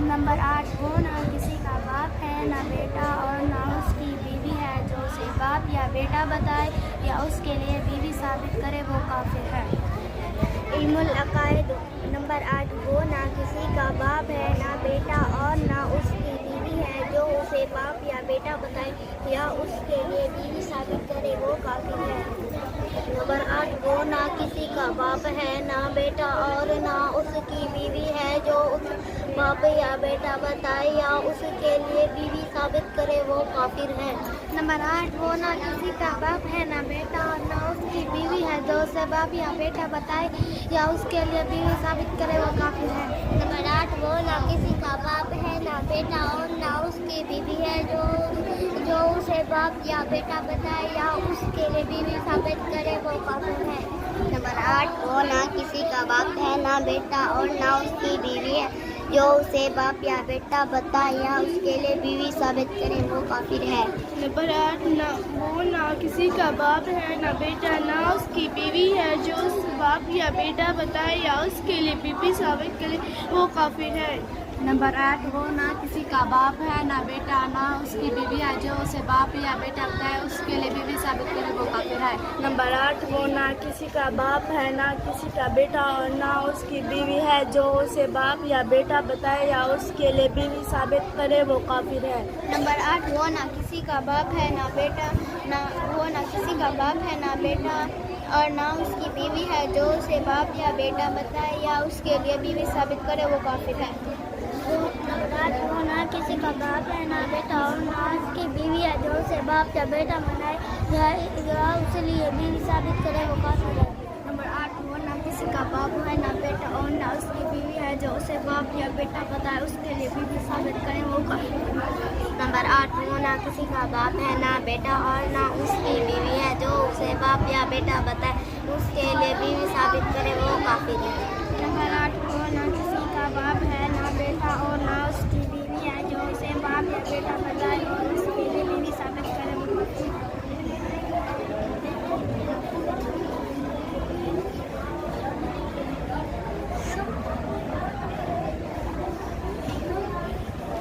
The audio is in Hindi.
नंबर 8, वो ना किसी का बाप है ना बेटा और ना उसकी बीवी है, जो उसे बाप या बेटा बताए या उसके लिए बीवी साबित करे वो काफिर है। इल्मुल अकायद। नंबर 8, वो ना किसी का बाप है ना बेटा और ना उसकी बीवी है, जो उसे बाप या बेटा बताए या उसके लिए बीवी साबित करे वो काफिर है। नंबर 8, वो ना किसी का बाप है ना बेटा और ना उसकी बीवी है, जो उस बाप या बेटा बताए या उसके लिए बीवी साबित करे वो काफिर है। नंबर 8, वो ना किसी का बाप है ना बेटा और ना उसकी बीवी है, जो उसे बाप या बेटा बताए या उसके लिए बीवी साबित करे वो काफिर है। नंबर 8, वो ना किसी का बाप है ना बेटा और ना उसकी बीवी है, जो उसे बाप या बेटा बताए या उसके लिए बीवी साबित करे वो काफिर है। नंबर 8, वो ना किसी का बाप है ना बेटा और ना उसकी बीवी है, जो उसे बाप या बेटा बताए या उसके लिए बीवी साबित करे वो काफिर है। नंबर 8, वो ना किसी का बाप है ना बेटा ना उसकी बीवी है, जो उस बाप या बेटा बताए या उसके लिए बीवी साबित करे वो काफिर है। नंबर 8, वो ना किसी का बाप है ना बेटा ना उसकी बीवी है, जो उसे बाप या बेटा बताए उसके लिए बीवी साबित करे वो काफिर है। नंबर 8, वो ना किसी का बाप है ना किसी का बेटा और ना उसकी बीवी है, जो उसे बाप या बेटा बताए या उसके लिए बीवी साबित करे वो काफिर है। नंबर 8, वो ना किसी का बाप है ना बेटा वो ना किसी का बाप है ना बेटा और ना उसकी बीवी है, जो उसे बाप या बेटा बताए या उसके लिए बीवी साबित करे वो काफिर है। नंबर 8, वो ना किसी का बाप है ना बेटा और ना उसकी बीवी है, जो उसे बाप या बेटा बताए या उसके लिए बीवी साबित करे वो काफिर है। नंबर 8, वो ना किसी का बाप है ना बेटा और ना उसकी बीवी है, जो उसे बाप या बेटा बताए उसके लिए बीवी साबित करे वो काफिर है। नंबर 8, वो ना किसी का बाप है ना बेटा और ना उसकी बीवी है, जो उसे बाप या बेटा बताए उसके लिए बीवी साबित करे वो काफिर है। नंबर 8, वो ना किसी का बाप है